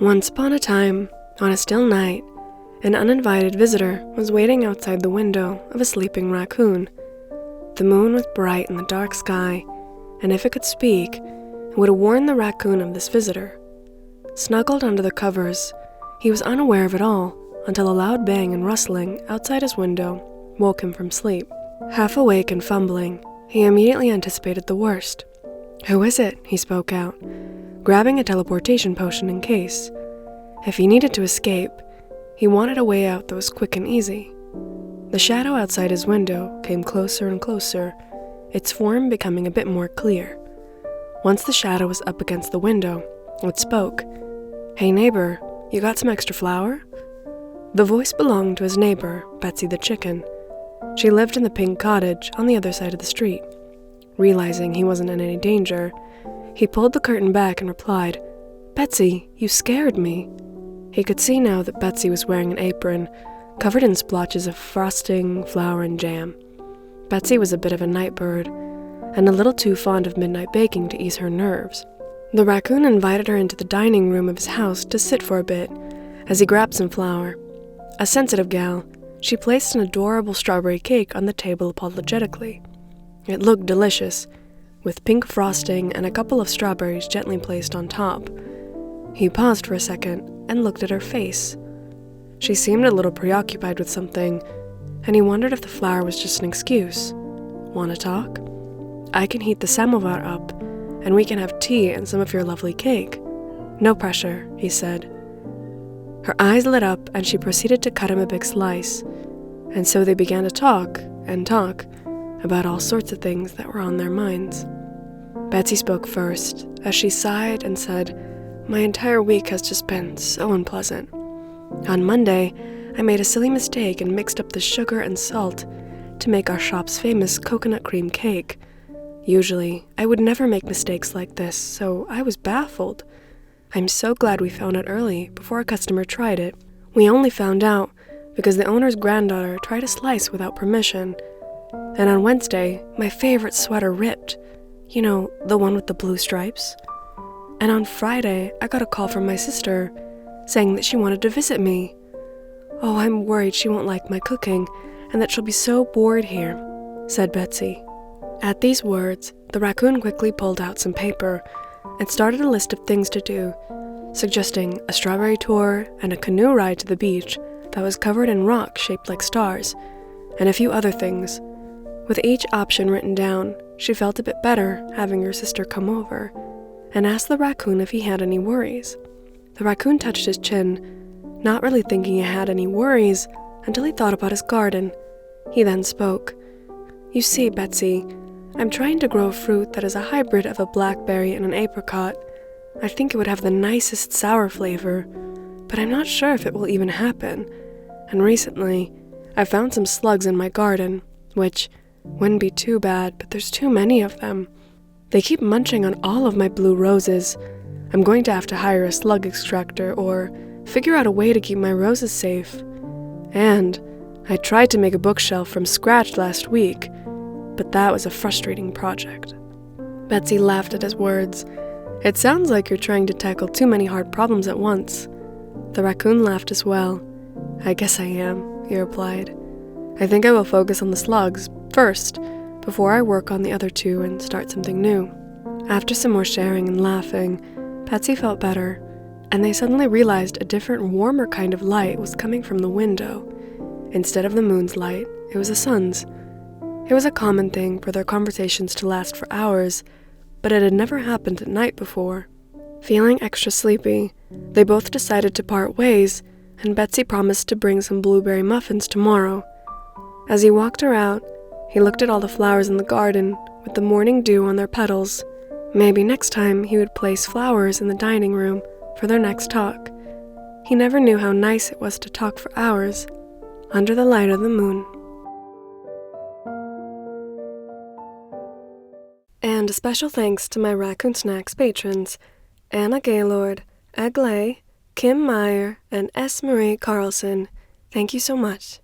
Once upon a time, on a still night, an uninvited visitor was waiting outside the window of a sleeping raccoon. The moon was bright in the dark sky, and if it could speak, it would have warned the raccoon of this visitor. Snuggled under the covers, he was unaware of it all until a loud bang and rustling outside his window woke him from sleep. Half awake and fumbling, he immediately anticipated the worst. "Who is it?" he spoke out, grabbing a teleportation potion in case. If he needed to escape, he wanted a way out that was quick and easy. The shadow outside his window came closer and closer, its form becoming a bit more clear. Once the shadow was up against the window, it spoke. "Hey neighbor, you got some extra flour?" The voice belonged to his neighbor, Betsy the chicken. She lived in the pink cottage on the other side of the street. Realizing he wasn't in any danger, he pulled the curtain back and replied, "Betsy, you scared me." He could see now that Betsy was wearing an apron, covered in splotches of frosting, flour, and jam. Betsy was a bit of a night bird, and a little too fond of midnight baking to ease her nerves. The raccoon invited her into the dining room of his house to sit for a bit, as he grabbed some flour. A sensitive gal, she placed an adorable strawberry cake on the table apologetically. It looked delicious, with pink frosting and a couple of strawberries gently placed on top. He paused for a second and looked at her face. She seemed a little preoccupied with something, and he wondered if the flour was just an excuse. "Want to talk? I can heat the samovar up, and we can have tea and some of your lovely cake. No pressure," he said. Her eyes lit up, and she proceeded to cut him a big slice, and so they began to talk about all sorts of things that were on their minds. Betsy spoke first, as she sighed and said, "My entire week has just been so unpleasant. On Monday, I made a silly mistake and mixed up the sugar and salt to make our shop's famous coconut cream cake. Usually, I would never make mistakes like this, so I was baffled. I'm so glad we found it early, before a customer tried it. We only found out because the owner's granddaughter tried a slice without permission. And on Wednesday, my favorite sweater ripped. You know, the one with the blue stripes. And on Friday, I got a call from my sister, saying that she wanted to visit me. Oh, I'm worried she won't like my cooking, and that she'll be so bored here," said Betsy. At these words, the raccoon quickly pulled out some paper and started a list of things to do, suggesting a strawberry tour and a canoe ride to the beach that was covered in rocks shaped like stars, and a few other things. With each option written down, she felt a bit better having her sister come over, and asked the raccoon if he had any worries. The raccoon touched his chin, not really thinking he had any worries until he thought about his garden. He then spoke. "You see, Betsy, I'm trying to grow a fruit that is a hybrid of a blackberry and an apricot. I think it would have the nicest sour flavor, but I'm not sure if it will even happen. And recently, I found some slugs in my garden, which wouldn't be too bad, but there's too many of them. They keep munching on all of my blue roses. I'm going to have to hire a slug extractor or figure out a way to keep my roses safe. And I tried to make a bookshelf from scratch last week, but that was a frustrating project." Betsy laughed at his words. "It sounds like you're trying to tackle too many hard problems at once." The raccoon laughed as well. "I guess I am," he replied. "I think I will focus on the slugs first, before I work on the other two and start something new." After some more sharing and laughing, Betsy felt better, and they suddenly realized a different, warmer kind of light was coming from the window. Instead of the moon's light, it was the sun's. It was a common thing for their conversations to last for hours, but it had never happened at night before. Feeling extra sleepy, they both decided to part ways, and Betsy promised to bring some blueberry muffins tomorrow. As he walked her out, he looked at all the flowers in the garden with the morning dew on their petals. Maybe next time he would place flowers in the dining room for their next talk. He never knew how nice it was to talk for hours under the light of the moon. And a special thanks to my Raccoon Snacks patrons, Anna Gaylord, Aglay, Kim Meyer, and S. Marie Carlson. Thank you so much.